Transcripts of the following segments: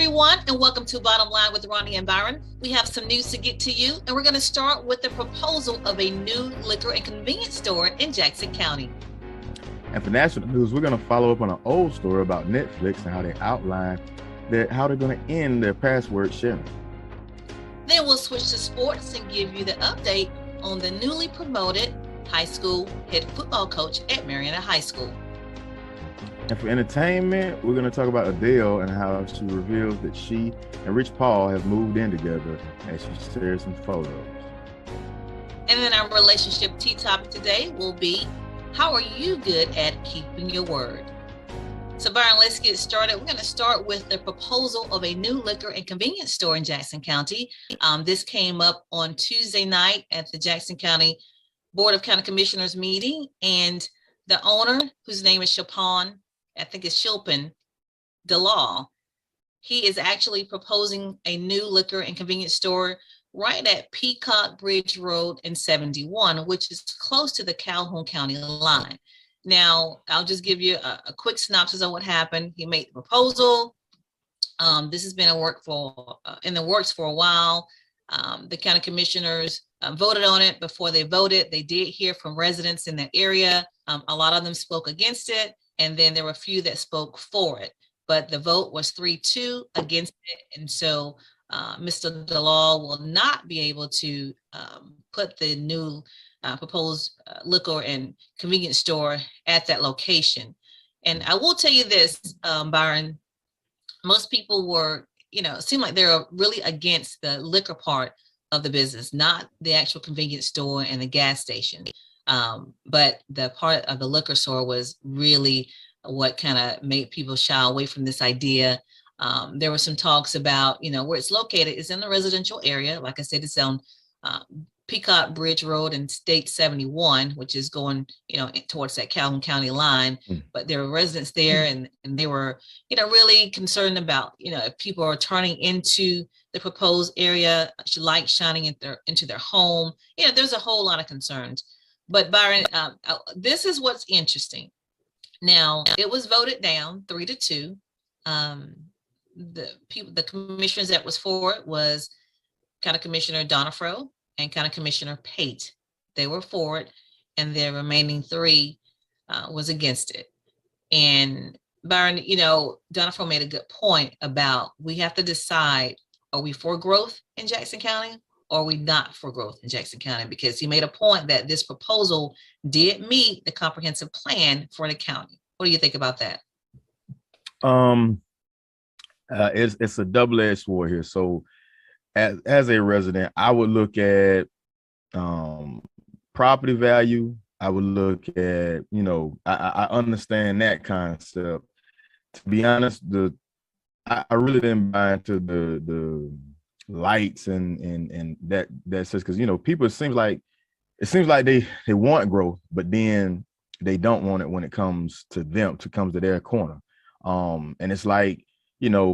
everyone, and welcome to Bottom Line with Roni and Byron. We have some news to get to you, and we're going to start with the proposal of a new liquor and convenience store in Jackson County. And for national news, we're going to follow up on an old story about Netflix and how they outline how they're going to end their password sharing. Then we'll switch to sports and give you the update on the newly promoted high school head football coach at Marietta High School. And for entertainment, we're going to talk about Adele and how she reveals that she and Rich Paul have moved in together as she shares some photos. And then our relationship tea topic today will be, how are you good at keeping your word? So Byron, let's get started. We're going to start with the proposal of a new liquor and convenience store in Jackson County. This came up on Tuesday night at the Jackson County Board of County Commissioners meeting, and the owner, whose name is Shilpin DeLaw, he is actually proposing a new liquor and convenience store right at Peacock Bridge Road and 71, which is close to the Calhoun County line. Now, I'll just give you a quick synopsis of what happened. He made the proposal. This has been in the works for a while. The county commissioners voted on it. Before they voted, they did hear from residents in that area. A lot of them spoke against it, and then there were a few that spoke for it. But the vote was 3-2 against it, and so Mr. DeLaw will not be able to put the new proposed liquor and convenience store at that location. And I will tell you this, Byron, most people were, it seemed like they're really against the liquor part of the business, not the actual convenience store and the gas station. But the part of the liquor store was really what kind of made people shy away from this idea. There were some talks about, where it's located is in the residential area. Like I said, it's on Peacock Bridge Road and State 71, which is going, towards that Calhoun County line. But there were residents there, and they were, really concerned about, if people are turning into the proposed area, light shining into their home. There's a whole lot of concerns. But Byron, this is what's interesting. Now, it was voted down 3-2. The commissioners that was for it was County Commissioner Donifro and County Commissioner Pate. They were for it, and the remaining 3 was against it. And Byron, Donifro made a good point about we have to decide, are we for growth in Jackson County, or are we not for growth in Jackson County? Because he made a point that this proposal did meet the comprehensive plan for the county. What do you think about that? It's a double-edged sword here. So as a resident, I would look at property value. I would look at, I understand that concept. To be honest, I really didn't buy into the lights and that says, because people, it seems like they want growth, but then they don't want it when it comes to them, comes to their corner. And it's like,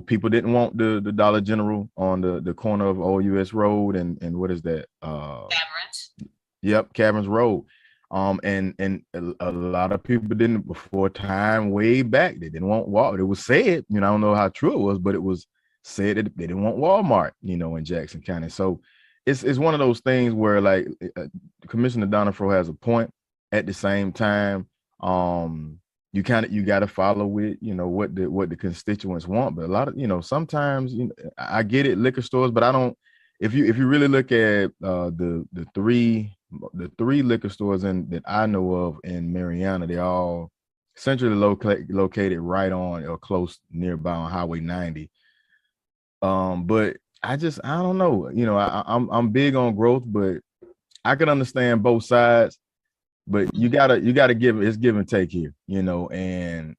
people didn't want the Dollar General on the corner of Old US Road and what is that? Caverns. Yep, Caverns Road. And a lot of people didn't, before time, way back, they didn't want Walmart. It was said, I don't know how true it was, but it was said that they didn't want Walmart, in Jackson County. So it's one of those things where, like, Commissioner Donifro has a point. At the same time, you got to follow with, what the constituents want. But a lot of, sometimes, I get it, liquor stores, but I don't. If you really look at the three liquor stores that I know of in Marietta, they're all centrally located right on or close nearby on Highway 90. But I don't know. I'm big on growth, but I can understand both sides. But you gotta give and take here, and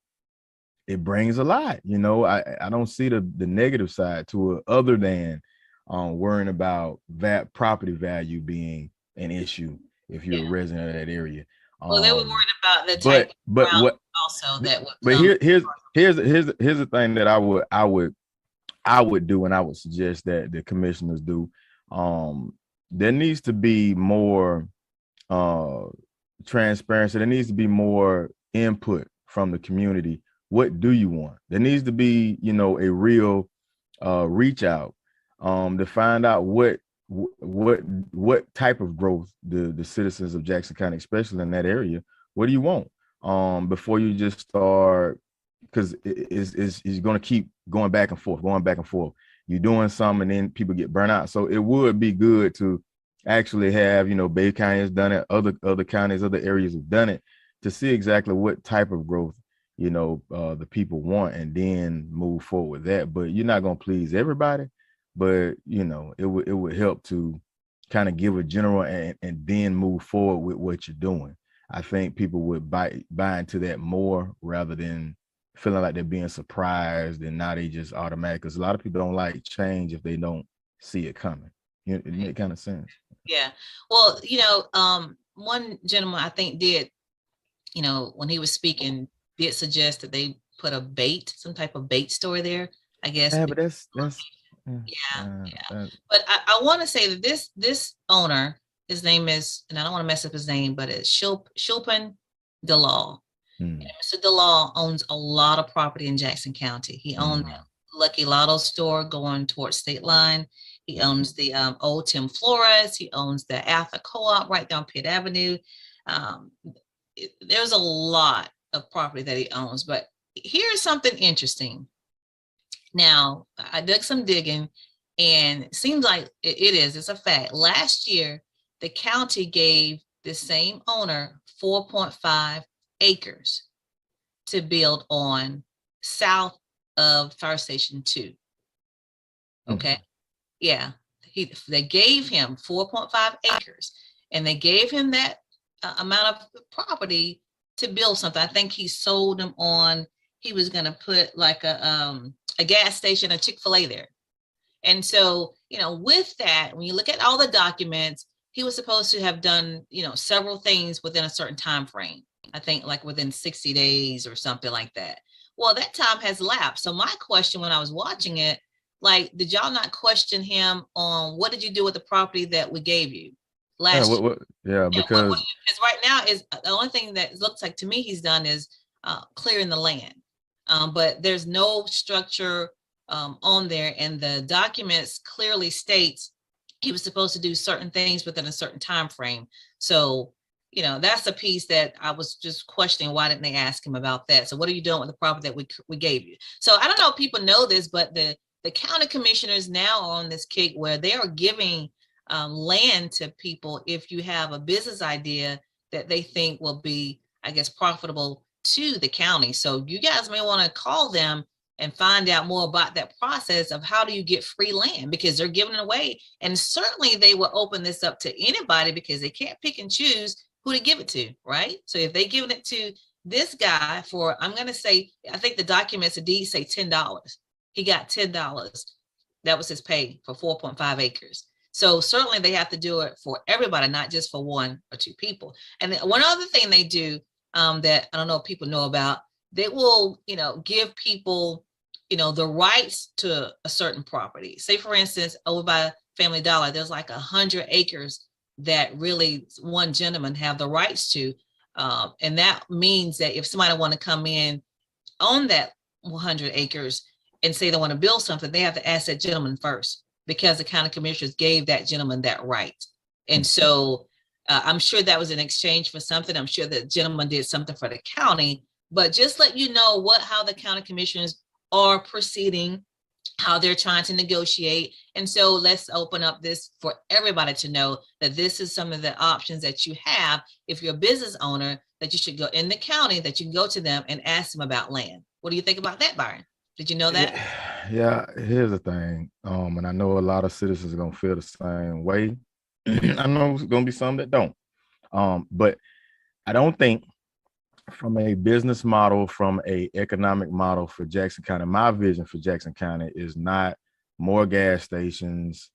it brings a lot. I don't see the negative side to it, other than worrying about that property value being an issue if you're a resident of that area. Well, they were worried about the type of ground also that would. But here's the thing that I would do, and I would suggest that the commissioners do. There needs to be more transparency. There needs to be more input from the community. What do you want? There needs to be, a real reach out to find out what type of growth the citizens of Jackson County, especially in that area, what do you want? Before you just start, because it's going to keep going back and forth, You're doing some, and then people get burnt out. So it would be good to actually have, Bay County has done it, other counties, other areas have done it, to see exactly what type of growth the people want, and then move forward with that. But you're not going to please everybody, but it would help to kind of give a general, and then move forward with what you're doing. I think people would buy into that more, rather than feeling like they're being surprised and now they just automatic, because a lot of people don't like change if they don't see it coming. It makes kind of sense. Yeah. Well, one gentleman I think did, when he was speaking, did suggest that they put some type of bait store there, I guess. Yeah, but that's yeah. But I want to say that this owner, his name is, and I don't want to mess up his name, but it's Shilpan DeLaw. And Mr. DeLaw owns a lot of property in Jackson County. He owns the Lucky Lotto store going towards State Line. He owns the old Tim Flores. He owns the Alpha Co-op right down Pitt Avenue. There's a lot of property that he owns, but here's something interesting. Now, I did some digging, and it seems like it's a fact. Last year, the county gave the same owner 4.5 acres to build on south of Fire Station 2. Okay. Yeah. They gave him 4.5 acres, and they gave him that amount of property to build something. I think he sold them on, he was going to put like a gas station, a Chick-fil-A there. And so, with that, when you look at all the documents, he was supposed to have done, several things within a certain time frame. I think like within 60 days or something like that. Well, that time has lapsed. So my question when I was watching it, like, did y'all not question him on what did you do with the property that we gave you last year? Because right now is the only thing that looks like to me he's done is clearing the land. But there's no structure on there, and the documents clearly states he was supposed to do certain things within a certain time frame. So, that's a piece that I was just questioning. Why didn't they ask him about that? So what are you doing with the property that we gave you? So I don't know if people know this, but the county commissioners now are on this kick where they are giving land to people if you have a business idea that they think will be, I guess, profitable to the county. So you guys may want to call them and find out more about that process of how do you get free land, because they're giving it away. And certainly they will open this up to anybody, because they can't pick and choose who to give it to, right? So if they're giving it to this guy for, I'm going to say, I think the documents, the deed say $10. He got $10. That was his pay for 4.5 acres. So certainly they have to do it for everybody, not just for one or two people. And one other thing they do that I don't know if people know about, they will, give people, the rights to a certain property. Say, for instance, over by Family Dollar, there's like 100 acres that really one gentleman have the rights to. And that means that if somebody want to come in on that 100 acres and say they want to build something, they have to ask that gentleman first, because the county commissioners gave that gentleman that right. And so I'm sure that was in exchange for something. I'm sure the gentleman did something for the county, but just let you know how the county commissioners are proceeding, how they're trying to negotiate. And so let's open up this for everybody to know that this is some of the options that you have if you're a business owner, that you should go in the county, that you can go to them and ask them about land. What do you think about that, Byron? Did you know that? Yeah, here's the thing. And I know a lot of citizens are gonna feel the same way. I know there's gonna be some that don't. But I don't think, from a business model, from a economic model for Jackson County, my vision for Jackson County is not more gas stations,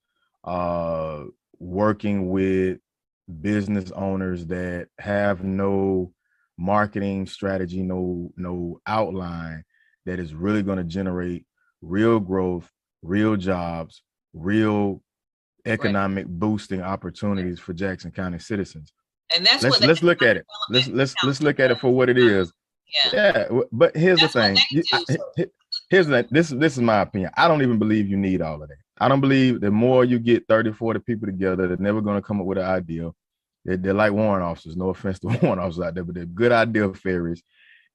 working with business owners that have no marketing strategy, no outline that is really going to generate real growth, real jobs, real economic boosting opportunities for Jackson County citizens. And that's let's look at it. Let's look at it for what it is. Yeah, but here's the thing. This is my opinion. I don't even believe you need all of that. I don't believe the more you get 30, 40 people together, they're never going to come up with an idea. They're like warrant officers. No offense to warrant officers out there, but they're good idea fairies.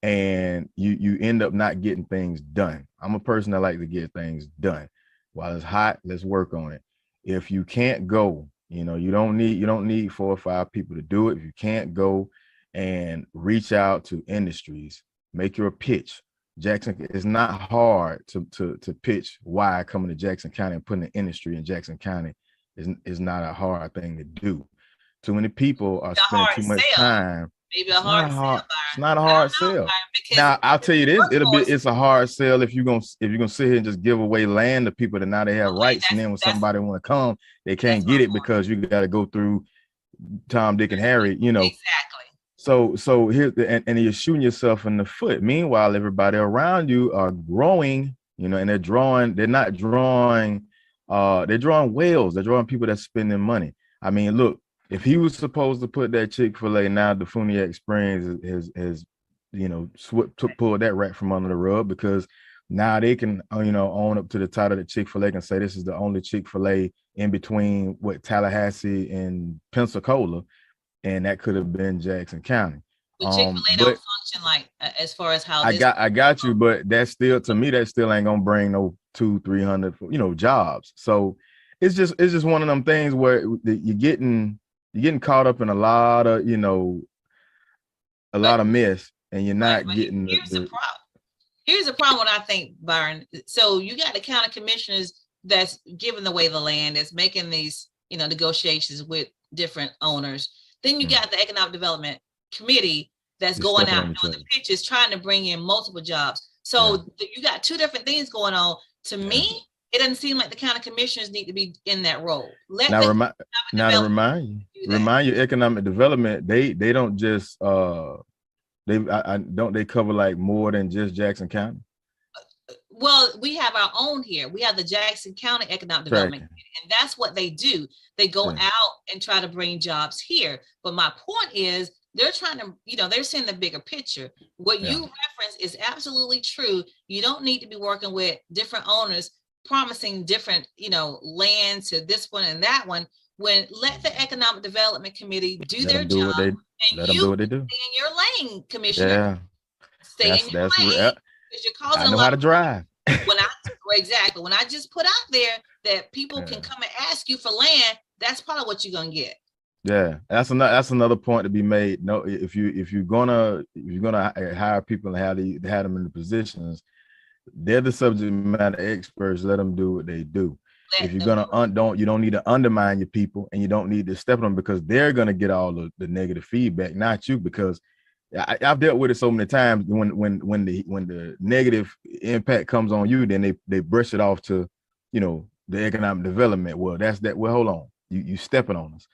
And you end up not getting things done. I'm a person that like to get things done. While it's hot, let's work on it. If you can't go, you don't need 4 or 5 people to do it. If you can't go and reach out to industries, make your pitch. Jackson, it's not hard to pitch why coming to Jackson County and putting an industry in Jackson County is not a hard thing to do. Too many people are spending too much time. Maybe a hard sell. It's not a hard sell. Now I'll tell you this: it's a hard sell if you're gonna sit here and just give away land to people that now they have rights, and then when somebody want to come, they can't get it because you got to go through Tom, Dick, and Harry. Exactly. So here, and you're shooting yourself in the foot. Meanwhile, everybody around you are growing, and they're drawing. They're not drawing. They're drawing whales. They're drawing people that spending money. I mean, look. If he was supposed to put that Chick-fil-A, now the Funiac Springs has pulled that rat from under the rug, because now they can own up to the title that Chick-fil-A can say this is the only Chick-fil-A in between Tallahassee and Pensacola, and that could have been Jackson County. But Chick-fil-A don't function like as far as how I got you, but that's still, to me, that still ain't gonna bring no 200-300 jobs. So it's just one of them things where you're getting caught up in a lot of mess, and you're not getting here's the problem. Here's the problem, what I think, Byron. So you got the county commissioners that's giving away the land, that's making these negotiations with different owners. Then you got the economic development committee that's going out and doing the pitches, trying to bring in multiple jobs. So you got two different things going on. To me, it doesn't seem like the county commissioners need to be in that role. Remind you, economic development, they don't just they cover like more than just Jackson County. Well, we have our own here. We have the Jackson County Economic Development Committee, and that's what they do. They go out and try to bring jobs here. But my point is, they're trying to, they're seeing the bigger picture. What you reference is absolutely true. You don't need to be working with different owners promising different, land to this one and that one. When let the Economic Development Committee do their job, and let them do what they do. Stay in your lane, Commissioner. Yeah, stay in your lane. Because you're causing I know how to drive. When I just put out there that people can come and ask you for land, that's probably what you're gonna get. Yeah, that's another point to be made. No, if you're gonna hire people and have them in the positions, they're the subject matter experts. Let them do what they do. If you're gonna you don't need to undermine your people, and you don't need to step on them, because they're gonna get all the negative feedback, not you. Because I've dealt with it so many times. When the negative impact comes on you, then they brush it off to the economic development. Well, that's that. Well, hold on, you stepping on us.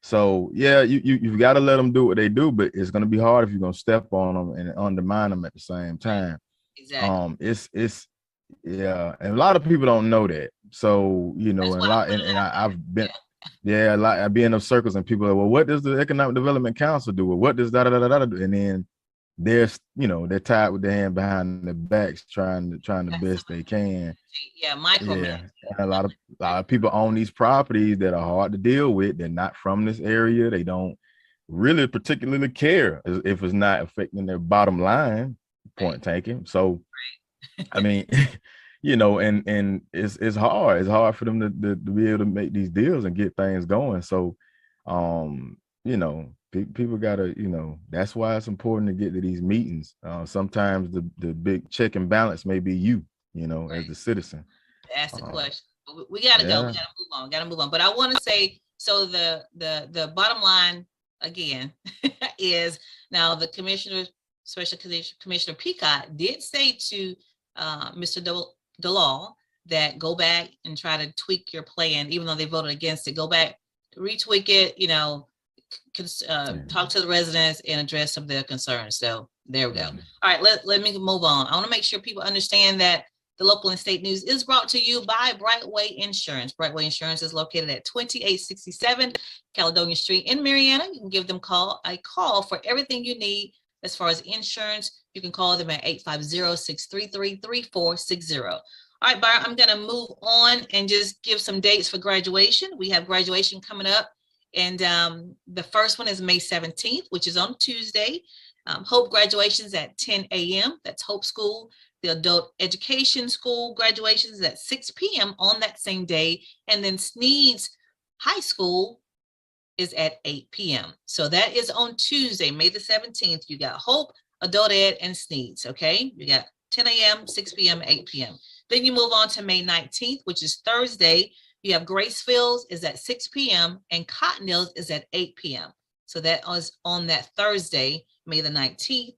So yeah, you've got to let them do what they do, but it's gonna be hard if you're gonna step on them and undermine them at the same time. Exactly. It's and a lot of people don't know that. So I've been I've been in those circles, and people are like, well, what does the Economic Development Council do? Or what does da da da da do? And then they're tied with their hand behind their backs, trying the best they can. And a lot of people own these properties that are hard to deal with. They're not from this area. They don't really particularly care if it's not affecting their bottom line. Point taken. So I mean, and it's hard. It's hard for them to be able to make these deals and get things going. So, people gotta, that's why it's important to get to these meetings. Sometimes the big check and balance may be you, as the citizen. That's the question. We gotta go. We gotta move on. But I want to say, so the bottom line again is, now the Special Commissioner Peacock did say to Mr. DeLaw that go back and try to tweak your plan, even though they voted against it. Go back, retweak it, talk to the residents and address some of their concerns. So there we go. All right, let me move on. I want to make sure people understand that the local and state news is brought to you by Brightway Insurance. Brightway Insurance is located at 2867 Caledonia Street in Marianna. You can give them a call for everything you need As far as insurance, you can call them at 850-633-3460. All right, Byron, I'm going to move on and just give some dates for graduation. We have graduation coming up. And the first one is May 17th, which is on Tuesday. Hope graduations at 10 a.m. That's Hope School. The Adult Education School graduations at 6 p.m. on that same day. And then Sneed's High School is at 8 p.m. So that is on Tuesday, May the 17th. You got Hope, Adult Ed, and Sneed's, okay? You got 10 a.m., 6 p.m., 8 p.m. Then you move on to May 19th, which is Thursday. You have Graceful is at 6 p.m. and Cottondale's is at 8 p.m. So that is on that Thursday, May the 19th.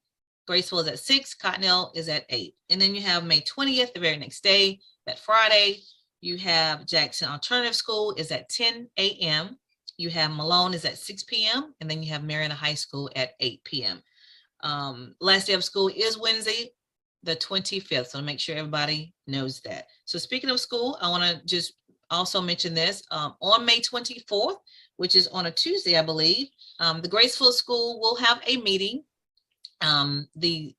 Graceful is at 6, Cottondale is at 8. And then you have May 20th, the very next day, that Friday. You have Jackson Alternative School is at 10 a.m. You have Malone is at 6 p.m. And then you have Mariana High School at 8 p.m. Last day of school is Wednesday, the 25th. So make sure everybody knows that. So speaking of school, I want to just also mention this. On May 24th, which is on a Tuesday, I believe, the Graceful School will have a meeting. The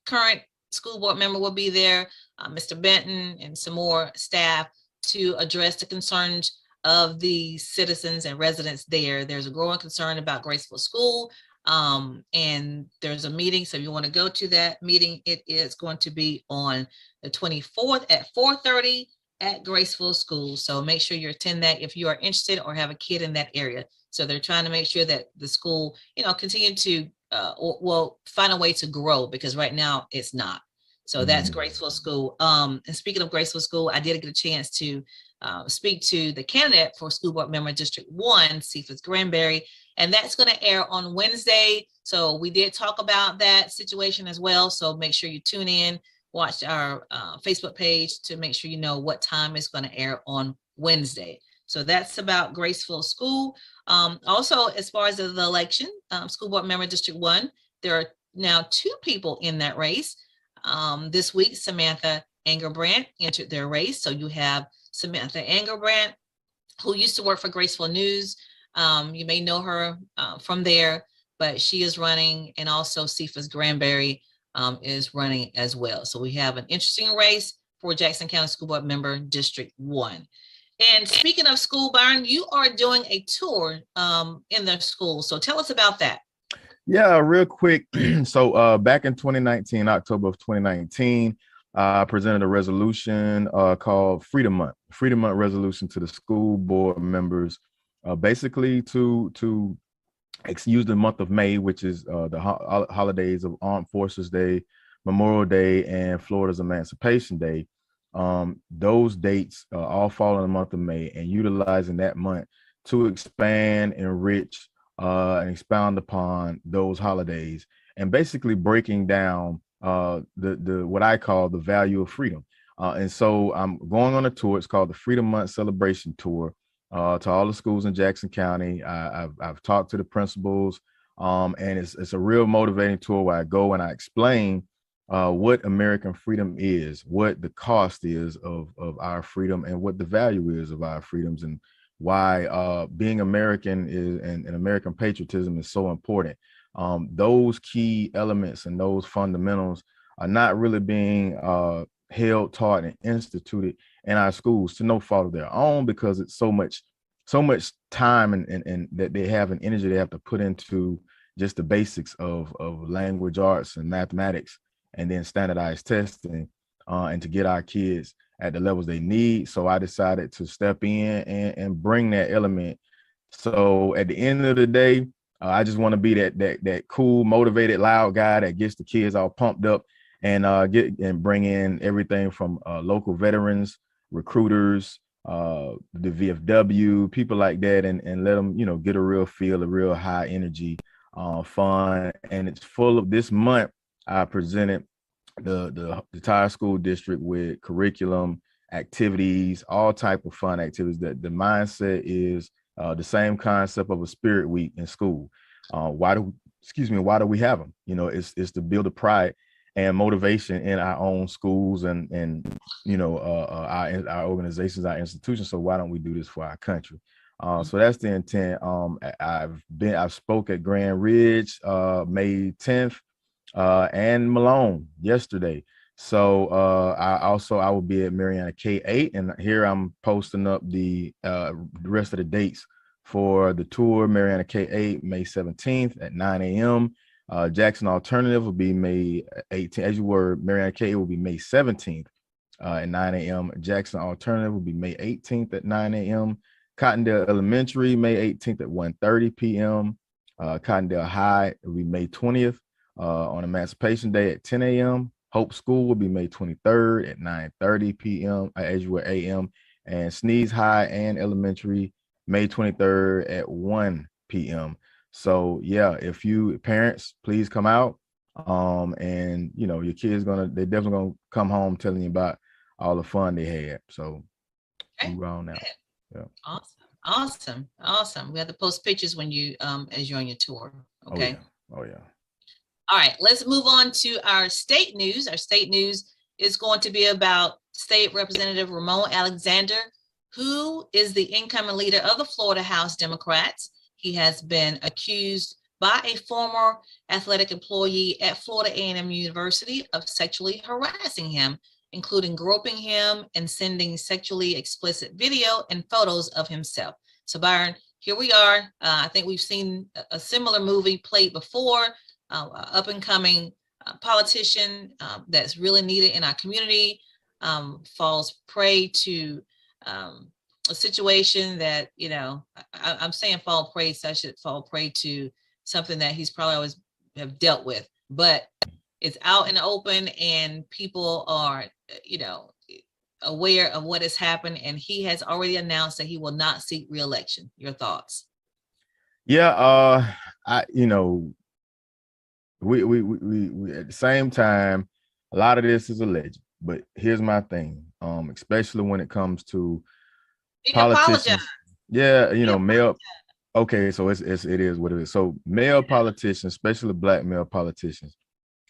current school board member will be there, Mr. Benton, and some more staff to address the concerns of the citizens and residents there. There's a growing concern about Graceful School, and there's a meeting. So if you want to go to that meeting, it is going to be on the 24th at 4:30 at Graceful School. So make sure you attend that if you are interested or have a kid in that area. So they're trying to make sure that the school, continue to find a way to grow, because right now it's not. So that's Graceful School. And speaking of Graceful School, I did get a chance to speak to the candidate for School Board Member District 1, Cephas Granberry, and that's going to air on Wednesday. So we did talk about that situation as well. So make sure you tune in, watch our Facebook page to make sure you know what time it's going to air on Wednesday. So that's about Graceful School. Also, as far as the election, School Board Member District 1, there are now 2 people in that race. This week, Samantha Angerbrandt entered their race. So you have Samantha Angerbrandt, who used to work for Graceful News. You may know her from there, but she is running, and also Cephas Granberry is running as well. So we have an interesting race for Jackson County School Board Member District 1. And speaking of school, Byron, you are doing a tour in the school. So tell us about that. Yeah, real quick. So back in 2019, October of 2019, I presented a resolution called Freedom Month resolution to the school board members, basically to use the month of May, which is the holidays of Armed Forces Day, Memorial Day, and Florida's Emancipation Day. Those dates all fall in the month of May, and utilizing that month to expand, enrich, and expound upon those holidays, and basically breaking down the what I call the value of freedom. And so I'm going on a tour. It's called the Freedom Month Celebration Tour to all the schools in Jackson County. I've talked to the principals, and it's a real motivating tour where I go and I explain what American freedom is, what the cost is of our freedom, and what the value is of our freedoms, and why being American is and American patriotism is so important. Those key elements and those fundamentals are not really being held, taught, and instituted in our schools, to no fault of their own, because it's so much time and that they have, an energy they have to put into just the basics of language arts and mathematics, and then standardized testing, and to get our kids at the levels they need. So I decided to step in and bring that element. So at the end of the day, I just want to be that cool, motivated, loud guy that gets the kids all pumped up, and bring in everything from local veterans, recruiters, the VFW, people like that, and let them, get a real feel, a real high energy, fun. And it's full of, this month I presented the entire school district with curriculum, activities, all type of fun activities. That the mindset is the same concept of a spirit week in school. Why do we have them? It's to build a pride and motivation in our own schools and our organizations, our institutions. So why don't we do this for our country? So that's the intent. I've spoke at Grand Ridge May 10th. and Malone yesterday. So I will be at Mariana K8, and here I'm posting up the rest of the dates for the tour. Mariana K8, May 17th at 9 a.m. Jackson Alternative will be May 18th. As you were, Mariana K8 will be May 17th at 9 a.m. Jackson Alternative will be May 18th at 9 a.m. Cottondale Elementary, May 18th at 1:30 p.m. Cottondale High will be May 20th on Emancipation Day at 10 a.m. Hope School will be May 23rd at 9:30 p.m. As you were a.m. And Sneeze High and Elementary, May 23rd at 1 p.m. So yeah, if you parents, please come out. And you know, your kids they're definitely gonna come home telling you about all the fun they had. So we're on now. Yeah. Awesome. We have to post pictures when you as you're on your tour. Okay. Oh yeah. All right, let's move on to our state news. Our state news is going to be about State Representative Ramon Alexander, who is the incoming leader of the Florida House Democrats. He has been accused by a former athletic employee at Florida A&M University of sexually harassing him, including groping him and sending sexually explicit video and photos of himself. So Byron, here we are. I think we've seen a similar movie played before. Up and coming politician that's really needed in our community falls prey to a situation that, you know, I'm saying fall prey, so I should fall prey to something that he's probably always have dealt with, but it's out in the open and people are, you know, aware of what has happened, and he has already announced that he will not seek re-election. Your thoughts? Yeah, you know, we at the same time, a lot of this is alleged, but here's my thing, especially when it comes to politicians. Yeah, you know, male. Okay, so it is what it is. So male politicians, especially black male politicians,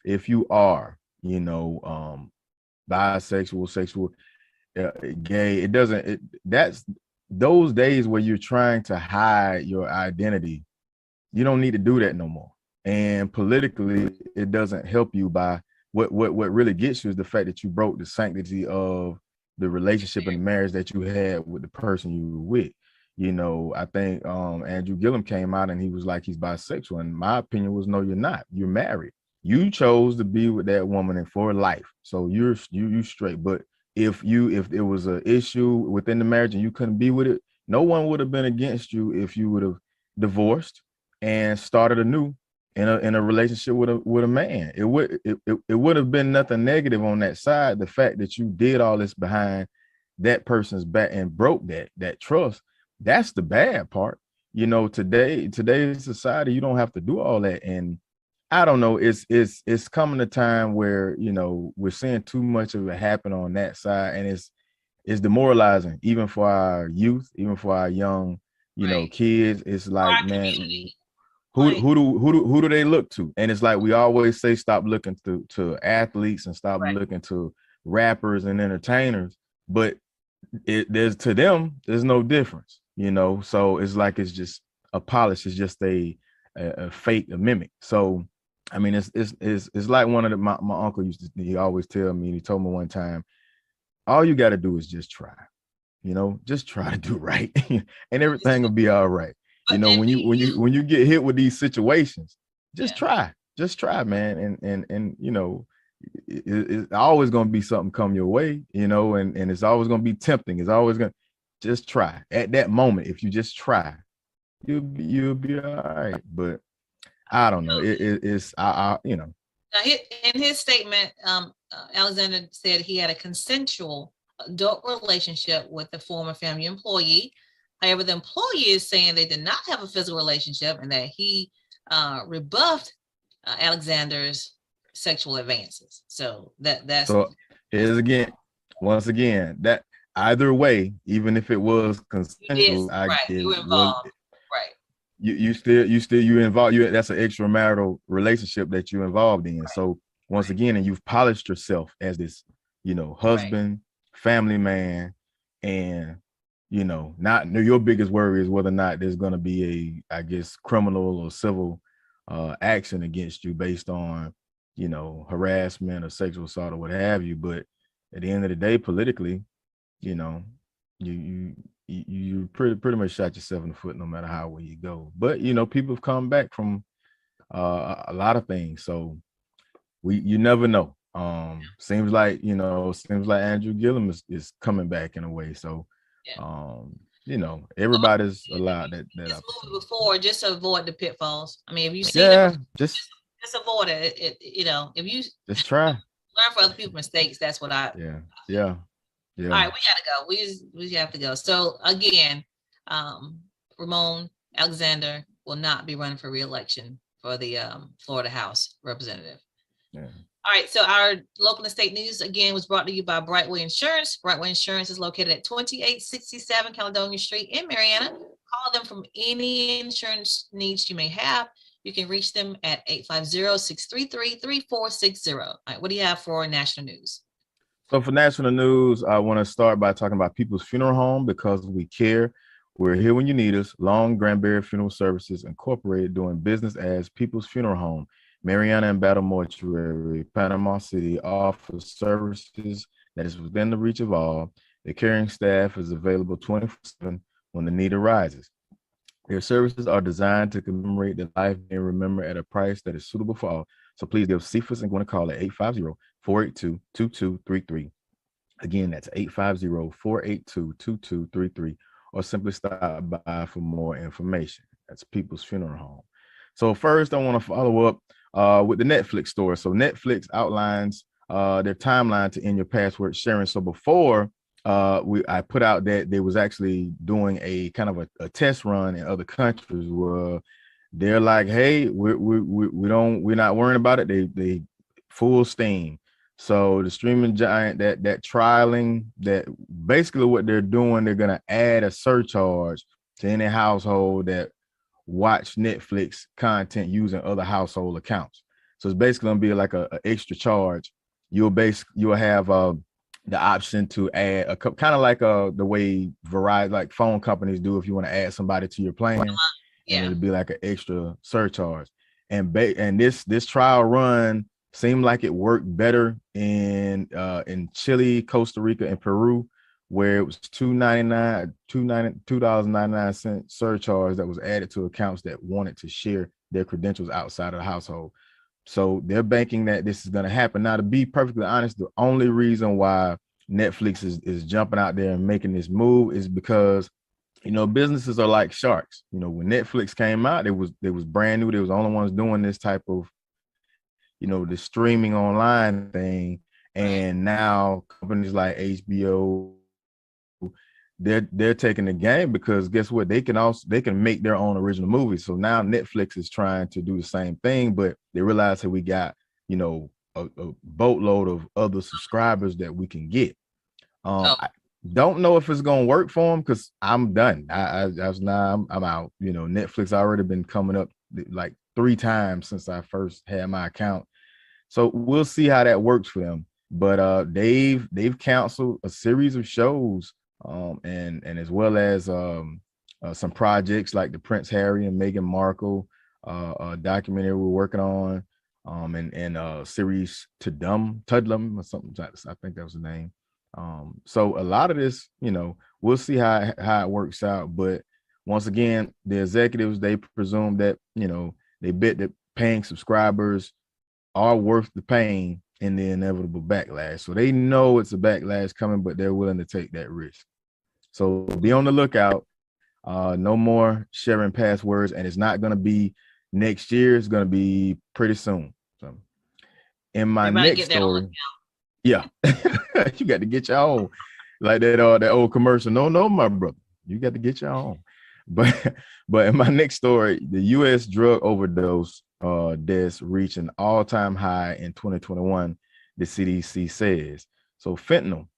if you are, you know, bisexual, sexual, gay, that's those days where you're trying to hide your identity. You don't need to do that no more. And politically, it doesn't help you. By what really gets you is the fact that you broke the sanctity of the relationship and the marriage that you had with the person you were with. You know, I think Andrew Gillum came out and he was like he's bisexual, and my opinion was, no, you're not. You're married. You chose to be with that woman and for life, so you straight. But if it was an issue within the marriage and you couldn't be with it, no one would have been against you if you would have divorced and started anew in a relationship with a man. It would have been nothing negative on that side. The fact that you did all this behind that person's back and broke that trust, that's the bad part. You know, today's society, you don't have to do all that. And I don't know, it's coming a time where, you know, we're seeing too much of it happen on that side, and it's demoralizing, even for our youth, even for our young, you know, kids. It's like, man, who do they look to? And it's like we always say, stop looking to athletes and stop looking to rappers and entertainers, but there's no difference, you know. So it's like it's just a polish, it's just a fake, a mimic. So I mean, it's like one of my uncle he always tell me, and he told me one time, all you got to do is just try, you know, just try to do right, and everything will be all right. You know, when you get hit with these situations, just try, man, and you know, it's always going to be something come your way, you know, and it's always going to be tempting. It's always going to just try at that moment. If you just try, you'll be all right. But I don't know. It's you know. In his statement, Alexander said he had a consensual adult relationship with a former family employee. However, the employee is saying they did not have a physical relationship, and that he rebuffed Alexander's sexual advances. So that's once again, that either way, even if it was consensual, you were involved. You involved. That's an extramarital relationship that you're involved in. So once again, and you've polished yourself as this, you know, husband, family man, and you know, not your biggest worry is whether or not there's going to be a, I guess, criminal or civil action against you based on harassment or sexual assault or what have you. But at the end of the day, politically, you know, you pretty much shot yourself in the foot no matter how well you go. But people have come back from a lot of things, so you never know. Seems like Andrew Gillum is coming back in a way. So Yeah. Everybody's allowed that This opportunity movie before, just to avoid the pitfalls. I mean, if you've seen it yeah, before, just avoid it. If you just try. learn from other people's mistakes, that's what I. Yeah. All right, we gotta go. We have to go. So again, Ramon Alexander will not be running for re-election for the Florida House Representative. Yeah. All right, so our local and state news again was brought to you by Brightway Insurance. Brightway Insurance is located at 2867 Caledonia Street in Marianna. Call them from any insurance needs you may have. You can reach them at 850-633-3460. All right, what do you have for national news? So for national news, I want to start by talking about People's Funeral Home because we care. We're here when you need us. Long Granbury Funeral Services Incorporated, doing business as People's Funeral Home. Marianna and Battle Mortuary, Panama City, offers services that is within the reach of all. The caring staff is available 24/7 when the need arises. Their services are designed to commemorate the life and remember at a price that is suitable for all. So please give Cephas and Gwen a call at 850-482-2233. Again, that's 850-482-2233, or simply stop by for more information. That's People's Funeral Home. So first, I want to follow up with the Netflix story. So Netflix outlines their timeline to end your password sharing. So before I put out that they was actually doing a kind of a test run in other countries where they're like, hey, we're not worrying about it. They full steam. So the streaming giant that trialing that basically what they're doing, they're gonna add a surcharge to any household that watch Netflix content using other household accounts. So it's basically gonna be like a extra charge. You'll have the option to add a kind of like the way Verizon, like phone companies do, if you want to add somebody to your plan, and it'll be like an extra surcharge. And this trial run seemed like it worked better in Chile, Costa Rica, and Peru, where it was $2.99 surcharge that was added to accounts that wanted to share their credentials outside of the household. So they're banking that this is going to happen. Now, to be perfectly honest, the only reason why Netflix is jumping out there and making this move is because, businesses are like sharks. When Netflix came out, it was brand new. They was the only ones doing this type of, the streaming online thing. And now companies like HBO, they're taking the game, because guess what? They can make their own original movies. So now Netflix is trying to do the same thing, but they realize that we got, a boatload of other subscribers that we can get. I don't know if it's gonna work for them, because I'm done. I'm out. Netflix already been coming up like 3 times since I first had my account. So we'll see how that works for them. But they've canceled a series of shows, and as well as some projects like the Prince Harry and Meghan Markle documentary we're working on, and series Tudlum or something. I think that was the name. So a lot of this, we'll see how it works out. But once again, the executives, they presume that, they bet that paying subscribers are worth the pain in the inevitable backlash. So they know it's a backlash coming, but they're willing to take that risk. So be on the lookout. No more sharing passwords, and it's not going to be next year. It's going to be pretty soon. So in my next story, yeah, you got to get your own, like that old commercial. No, my brother, you got to get your own. But in my next story, the U.S. drug overdose deaths reached an all-time high in 2021, the CDC says. So fentanyl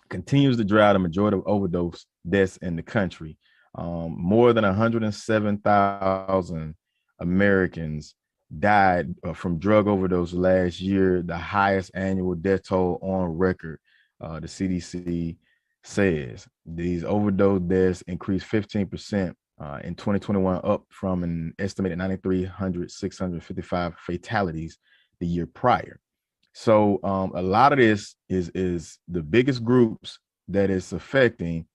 continues to drive the majority of overdose deaths in the country. More than 107,000 Americans died from drug overdose last year, the highest annual death toll on record, the CDC says. These overdose deaths increased 15% in 2021, up from an estimated 655 fatalities the year prior. So a lot of this is the biggest groups that it's affecting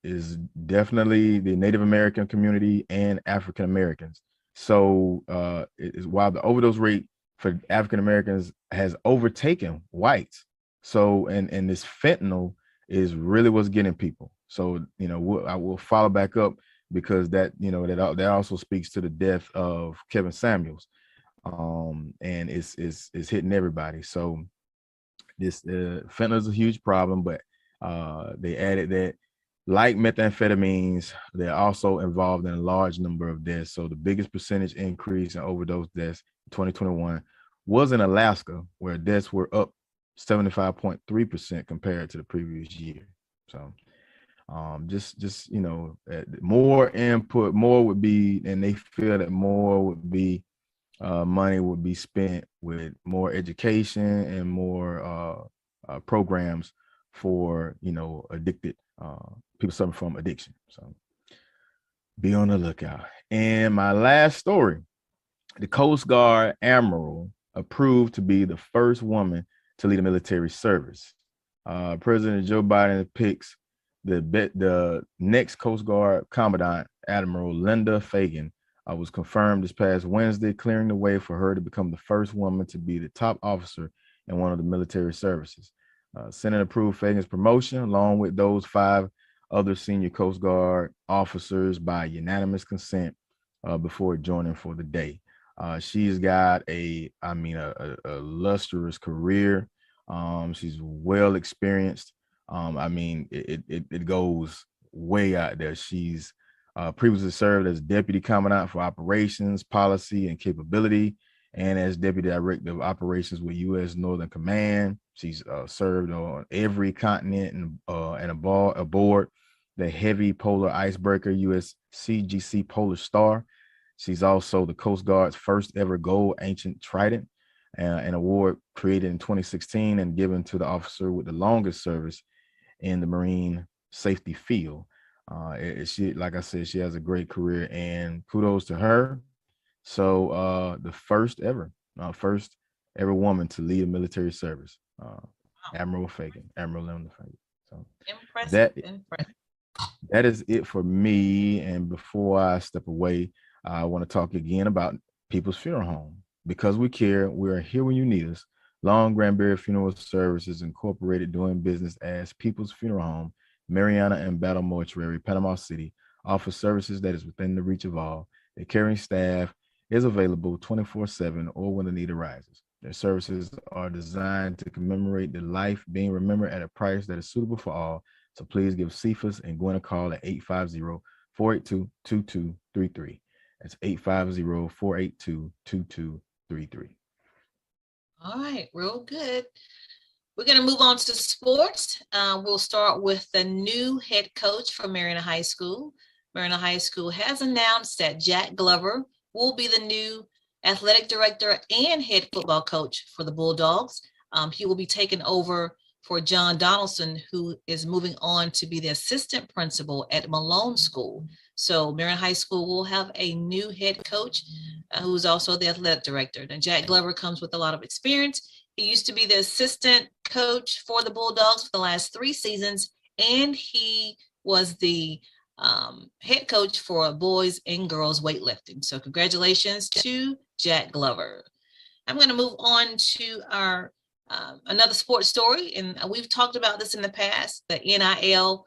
is definitely the Native American community and African Americans. So while the overdose rate for African Americans has overtaken whites, so and this fentanyl is really what's getting people. So I will follow back up because that that also speaks to the death of Kevin Samuels, and it's hitting everybody. So this fentanyl is a huge problem, but they added that, like methamphetamines, they're also involved in a large number of deaths. So the biggest percentage increase in overdose deaths in 2021 was in Alaska, where deaths were up 75.3% compared to the previous year. So just more input, more would be, and they feel that more would be money would be spent with more education and more programs for addicted people suffering from addiction. So be on the lookout. And my last story, the Coast Guard Admiral approved to be the first woman to lead a military service. President Joe Biden picks the next Coast Guard Commandant, Admiral Linda Fagan, was confirmed this past Wednesday, clearing the way for her to become the first woman to be the top officer in one of the military services. Senate approved Fagan's promotion, along with those 5 other senior Coast Guard officers, by unanimous consent before joining for the day. She's got a lustrous career. She's well experienced. It goes way out there. She's previously served as Deputy Commandant for Operations, Policy, and Capability, and as Deputy Director of Operations with U.S. Northern Command. She's served on every continent and aboard the heavy polar icebreaker USCGC Polar Star. She's also the Coast Guard's first ever gold Ancient Trident, an award created in 2016 and given to the officer with the longest service in the Marine safety field. She, like I said, she has a great career, and kudos to her. So the first ever woman to lead a military service, Admiral Linda Fagan. So impressive. That is it for me. And before I step away, I want to talk again about People's Funeral Home. Because we care, we are here when you need us. Long Granbury Funeral Services Incorporated, doing business as People's Funeral Home, Mariana and Battle Mortuary, Panama City, offers services that is within the reach of all. Their caring staff is available 24/7 or when the need arises. Their services are designed to commemorate the life being remembered at a price that is suitable for all. So please give Cephas and Gwen a call at 850-482-2233. That's 850-482-2233. All right, real good. We're going to move on to sports. We'll start with the new head coach for Mariana High School. Mariana High School has announced that Jack Glover will be the new athletic director and head football coach for the Bulldogs. He will be taking over for John Donaldson, who is moving on to be the assistant principal at Malone School. So Mariana High School will have a new head coach who is also the athletic director. And Jack Glover comes with a lot of experience. He used to be the assistant coach for the Bulldogs for the last 3 seasons, and he was the head coach for boys and girls weightlifting. So congratulations to Jack Glover. I'm going to move on to our another sports story, and we've talked about this in the past, the NIL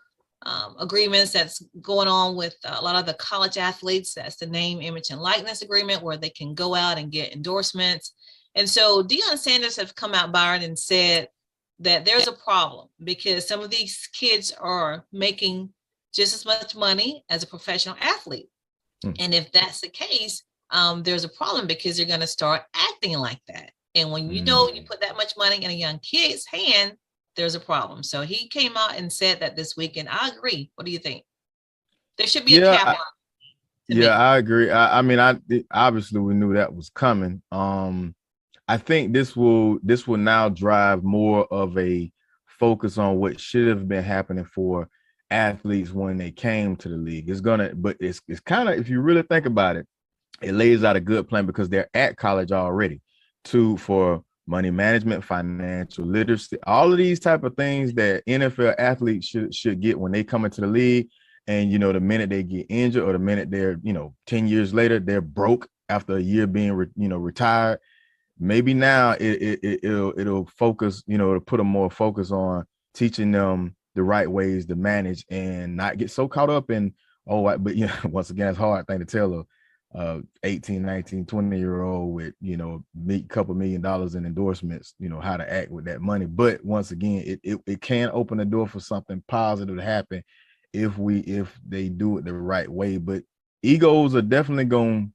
agreements that's going on with a lot of the college athletes. That's the name, image, and likeness agreement, where they can go out and get endorsements. And so Deion Sanders have come out, Byron, and said that there's a problem because some of these kids are making just as much money as a professional athlete. And if that's the case, there's a problem because you're going to start acting like that. And when you know you put that much money in a young kid's hand, there's a problem. So he came out and said that this week, and I agree. What do you think? There should be a cap on it. Yeah, I agree. I mean, obviously we knew that was coming. I think this will now drive more of a focus on what should have been happening for athletes when they came to the league. It's kind of, if you really think about it, it lays out a good plan because they're at college already. for money management, financial literacy, all of these type of things that NFL athletes should get when they come into the league. And, the minute they get injured or the minute they're, 10 years later, they're broke after a year being, retired. Maybe now it'll focus, it'll put a more focus on teaching them the right ways to manage and not get so caught up in, but once again, it's a hard thing to tell 18, 19, 20-year-old with, couple $1 million in endorsements, how to act with that money. But once again, it can open the door for something positive to happen if they do it the right way. But egos are definitely going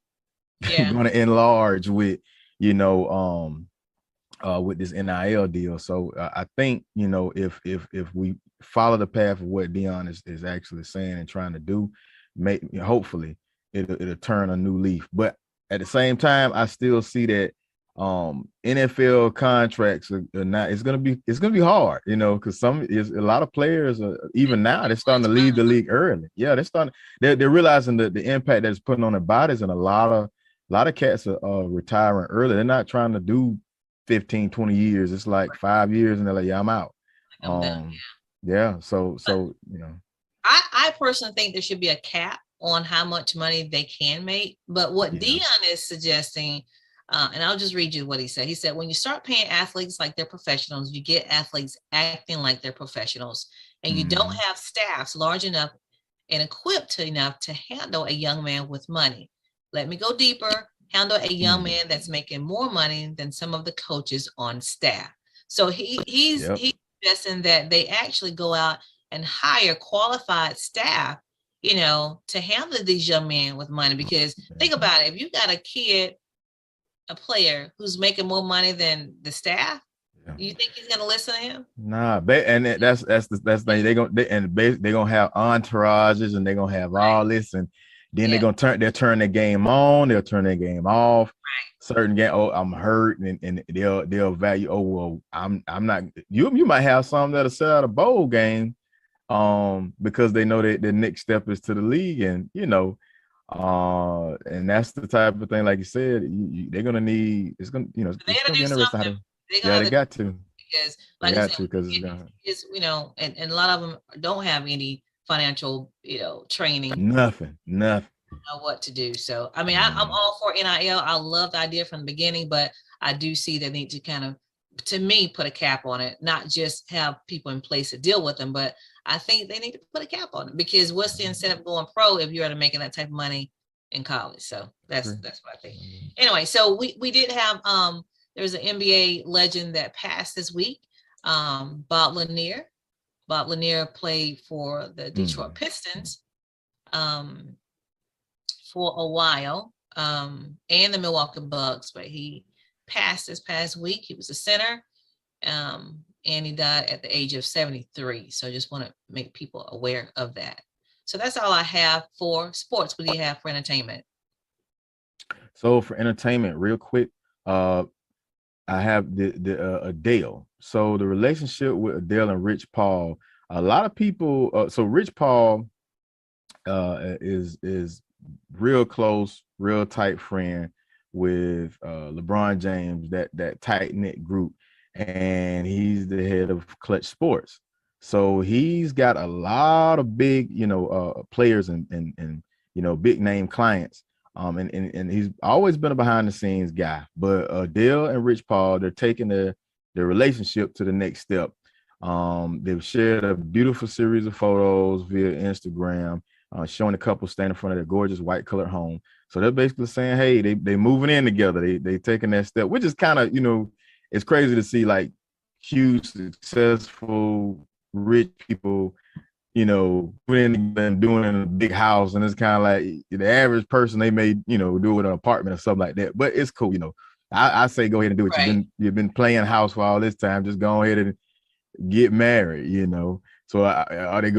to enlarge with, with this NIL deal. So I think, if we follow the path of what Dion is actually saying and trying to do, hopefully it'll turn a new leaf. But at the same time, I still see that NFL contracts are not. It's gonna be hard, because a lot of players even now they're starting to leave the league early. Yeah, they're realizing the impact that it's putting on their bodies, and a lot of cats are retiring early. They're not trying to do 15, 20 years. It's like 5 years, and they're like, yeah, I'm out. Yeah. So I personally think there should be a cap on how much money they can make. But what Dion is suggesting, and I'll just read you what he said. He said, when you start paying athletes like they're professionals, you get athletes acting like they're professionals, and you don't have staffs large enough and equipped enough to handle a young man with money. Let me go deeper. Handle a young man that's making more money than some of the coaches on staff. So he's suggesting that they actually go out and hire qualified staff, to handle these young men with money. Because think about it, if you got a player who's making more money than the staff, you think he's gonna listen to him? Nah, and that's the thing. They're gonna have entourages, and they're gonna have all this, and then they'll turn their game on, they'll turn their game off. Certain game, I'm hurt, and they'll value. Oh well, I'm not. You might have some that'll sell out a bowl game, because they know that the next step is to the league, and and that's the type of thing, like you said, they're gonna need. It's gonna, it's gonna be interesting how to. They got to, because like I said, it's and a lot of them don't have any financial, training. Nothing. Know what to do. So I mean, I'm all for NIL. I love the idea from the beginning, but I do see they need to kind of, to me, put a cap on it, not just have people in place to deal with them, but I think they need to put a cap on it, because what's the incentive going pro if you're already making that type of money in college? So that's what I think. Anyway, so we did have there's an NBA legend that passed this week, Bob Lanier. Bob Lanier played for the Detroit Pistons for a while, and the Milwaukee Bucks, but he passed this past week. He was a center, and he died at the age of 73. So I just want to make people aware of that. So that's all I have for sports. What do you have for entertainment? So for entertainment, real quick, I have the Adele. So the relationship with Adele and Rich Paul, a lot of people. So Rich Paul is real close, real tight friend with LeBron James, that tight knit group, and he's the head of Clutch Sports. So he's got a lot of big, players and big name clients. And he's always been a behind the scenes guy. But Adele and Rich Paul, they're taking their relationship to the next step. They've shared a beautiful series of photos via Instagram, showing a couple standing in front of their gorgeous white colored home. So they're basically saying, hey, they moving in together. They taking that step, which is kind of, it's crazy to see like huge, successful, rich people, putting and doing it in a big house. And it's kind of like the average person, they may, do it in an apartment or something like that. But it's cool, I say go ahead and do it. Right. You've been playing house for all this time. Just go ahead and get married, So are they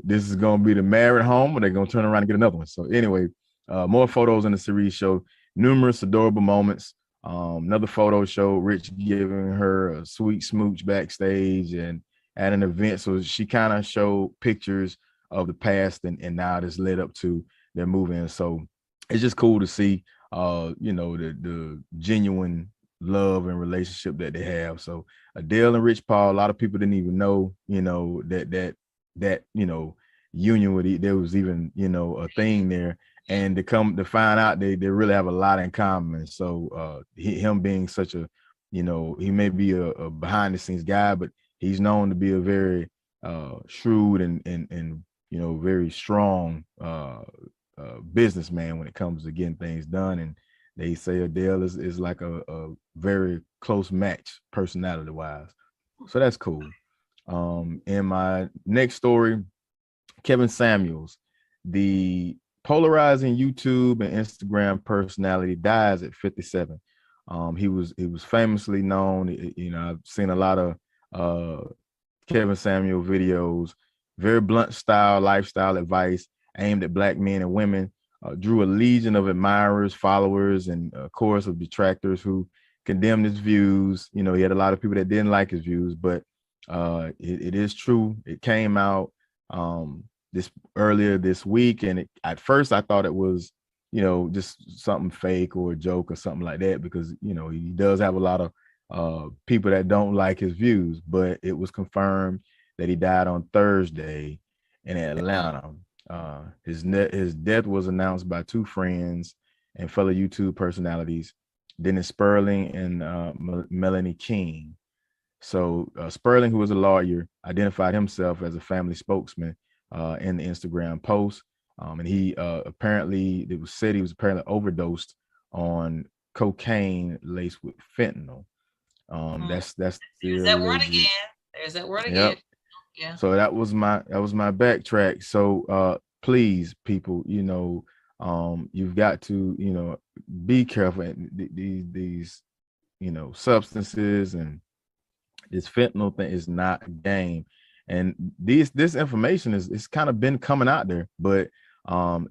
this is going to be the married home, or they going to turn around and get another one? So anyway, more photos in the series show numerous adorable moments. Another photo showed Rich giving her a sweet smooch backstage and at an event. So she kind of showed pictures of the past and now this led up to their move in. So it's just cool to see, the genuine love and relationship that they have. So Adele and Rich Paul, a lot of people didn't even know, that union with there was even, a thing there. And to come to find out they really have a lot in common. So him being such a, he may be a behind the scenes guy, but he's known to be a very shrewd and very strong businessman when it comes to getting things done. And they say Adele is like a very close match personality wise. So that's cool. In my next story, Kevin Samuels, the polarizing YouTube and Instagram personality, dies at 57. He was famously known. I've seen a lot of Kevin Samuel videos, very blunt style, lifestyle advice aimed at Black men and women. Drew a legion of admirers, followers, and a chorus of detractors who condemned his views. He had a lot of people that didn't like his views, but it is true. It came out earlier this week, and at first I thought it was, just something fake or a joke or something like that, because he does have a lot of people that don't like his views. But it was confirmed that he died on Thursday in Atlanta. His death was announced by two friends and fellow YouTube personalities, Dennis Sperling and Melanie King. So Sperling, who was a lawyer, identified himself as a family spokesman in the Instagram post. And he apparently, it was said he was apparently overdosed on cocaine laced with fentanyl. That's There's that word again. There's that word again. Yeah. So that was my backtrack. So please, people, you've got to, be careful. These substances and this fentanyl thing is not a game. And this information is kind of been coming out there, but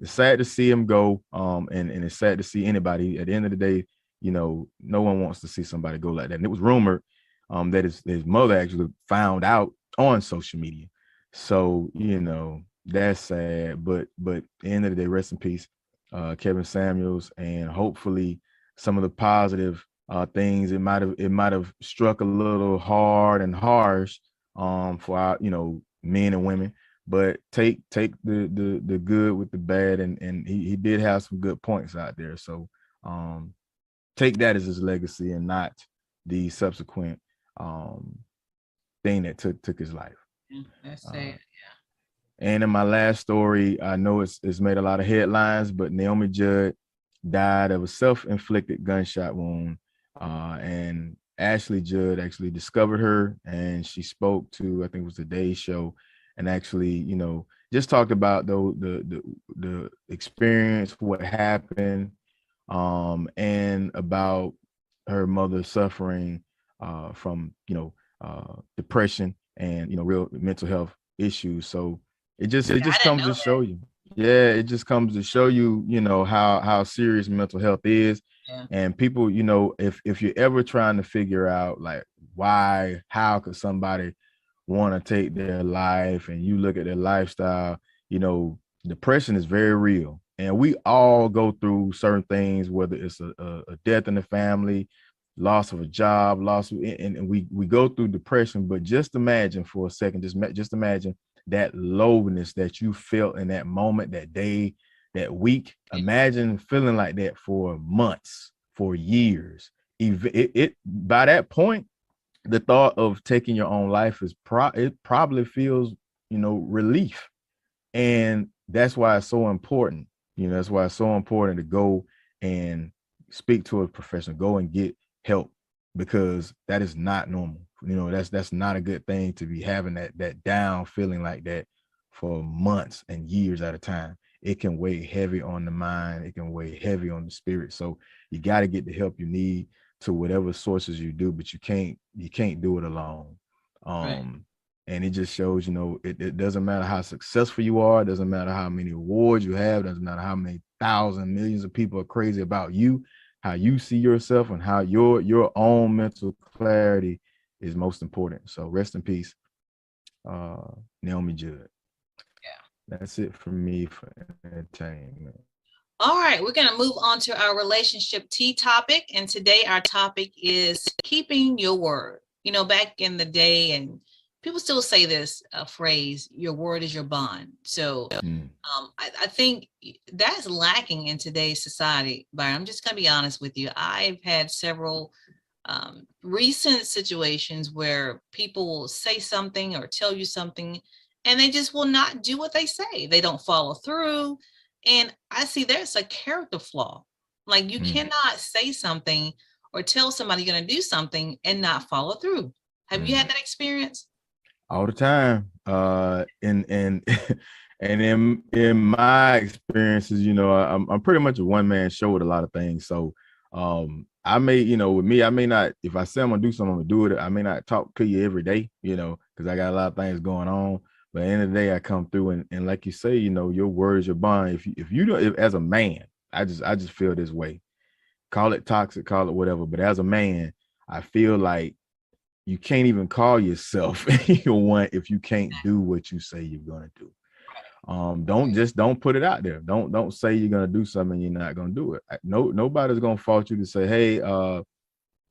it's sad to see him go. And it's sad to see anybody. At the end of the day, no one wants to see somebody go like that. And it was rumored that his mother actually found out on social media. So, that's sad. But at the end of the day, rest in peace, Kevin Samuels. And hopefully some of the positive things, it might have struck a little hard and harsh for our, men and women, but take the good with the bad, and he did have some good points out there. So take that as his legacy and not the subsequent thing that took his life. That's it. And in my last story, I know it's made a lot of headlines, but Naomi Judd died of a self-inflicted gunshot wound. And Ashley Judd actually discovered her, and she spoke to, I think it was the Today Show, and actually, just talked about the experience, what happened, and about her mother suffering from depression and real mental health issues. So it just comes to show you. Yeah, it just comes to show you, how serious mental health is. Yeah. And people, if you're ever trying to figure out like how could somebody want to take their life, and you look at their lifestyle, depression is very real. And we all go through certain things, whether it's a death in the family, loss of a job, and we go through depression. But just imagine for a second, just imagine that lowness that you felt in that moment, that day, that week. Imagine feeling like that for months, for years. It by that point, the thought of taking your own life it probably feels, relief. And that's why it's so important. That's why it's so important to go and speak to a professional, go and get help, because that is not normal. That's not a good thing to be having that down feeling like that for months and years at a time. It can weigh heavy on the mind. It can weigh heavy on the spirit. So you got to get the help you need to whatever sources you do, but you can't do it alone. Right. And it just shows, it doesn't matter how successful you are. It doesn't matter how many awards you have. It doesn't matter how many thousands, millions of people are crazy about you. How you see yourself and how your own mental clarity is most important. So rest in peace, Naomi Judd. Yeah. That's it for me for entertainment. All right, we're going to move on to our relationship tea topic. And today our topic is keeping your word. You know, back in the day, and people still say this phrase, your word is your bond. So I think that's lacking in today's society, Byron. I'm just going to be honest with you. I've had several recent situations where people will say something or tell you something, and they just will not do what they say. They don't follow through. And I see there's a character flaw. Like you cannot say something or tell somebody you're going to do something and not follow through. Have you had that experience? All the time. And in my experiences, you know, I'm pretty much a one-man show with a lot of things. So I may, you know, with me, I may not, if I say I'm gonna do something, I'm gonna do it. I may not talk to you every day, you know, because I got a lot of things going on. But at the end of the day, I come through and like you say, you know, your word is your bond. If you don't, as a man, I just feel this way. Call it toxic, call it whatever. But as a man, I feel like you can't even call yourself one if you can't do what you say you're gonna do. Don't put it out there. Don't say you're gonna do something and you're not gonna do it. Nobody's gonna fault you to say, hey,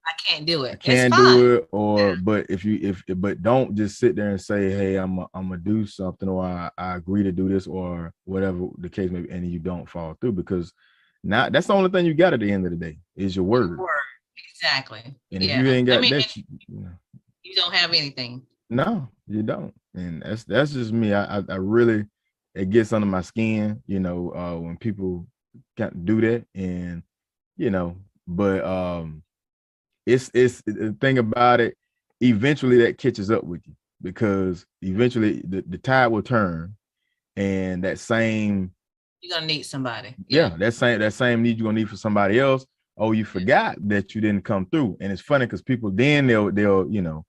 I can't do it. I can't do it, or but don't just sit there and say, hey, I'm gonna do something, or I agree to do this, or whatever the case may be, and you don't follow through, because now that's the only thing you got at the end of the day is your word. Exactly. And if you ain't got that, you don't have anything. No, you don't. And that's just me. I really, it gets under my skin, you know, when people can't do that, and you know, but it's the thing about it, eventually that catches up with you, because eventually the tide will turn, and that same, you're gonna need somebody. That same need you're gonna need for somebody else. Oh, you forgot that you didn't come through. And it's funny because people then they'll you know,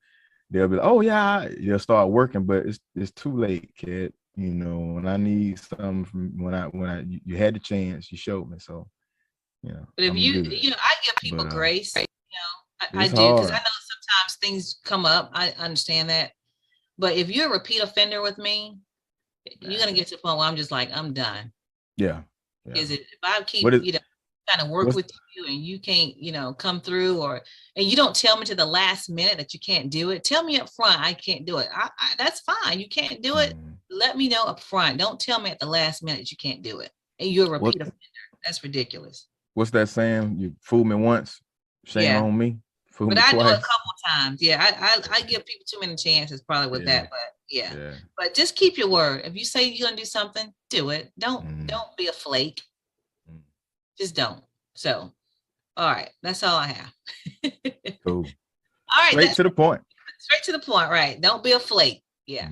they'll be like, oh yeah, they'll start working, but it's too late, kid. You know, when I need something from when you had the chance, you showed me. So, you know. But if you know, I give people grace. You know, I do, because I know sometimes things come up. I understand that. But if you're a repeat offender with me, you're gonna get to the point where I'm just like, I'm done. Yeah. Is it if I keep you know kind of work with you and you can't, you know, come through, and you don't tell me to the last minute that you can't do it. Tell me up front, I can't do it. That's fine. You can't do it. Let me know up front. Don't tell me at the last minute you can't do it. And you're a repeat offender. That's ridiculous. What's that saying? You fooled me once, shame on me. Fool me I twice. do it a couple times. Yeah, I give people too many chances probably with that. But but just keep your word. If you say you're gonna do something, do it. Don't be a flake. Just don't. So, all right, that's all I have. Cool. All right, straight to the point. Straight to the point, right? Don't be a flake. Yeah.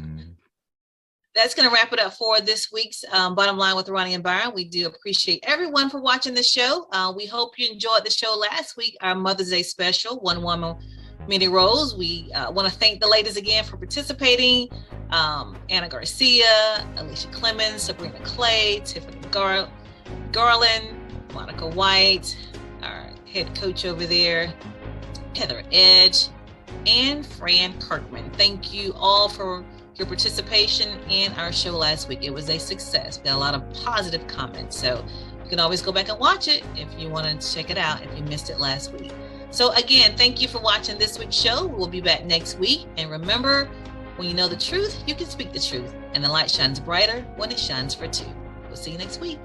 That's going to wrap it up for this week's Bottom Line with Roni and Byron. We do appreciate everyone for watching the show. We hope you enjoyed the show last week, our Mother's Day special, One Woman, Many Roles. We want to thank the ladies again for participating. Anna Garcia, Alicia Clemens, Sabrina Clay, Tiffany Garland, Monica White, our head coach over there, Heather Edge, and Fran Kirkman. Thank you all for your participation in our show last week. It was a success. We got a lot of positive comments. So you can always go back and watch it if you want to check it out if you missed it last week. So again, thank you for watching this week's show. We'll be back next week. And remember, when you know the truth, you can speak the truth. And the light shines brighter when it shines for two. We'll see you next week.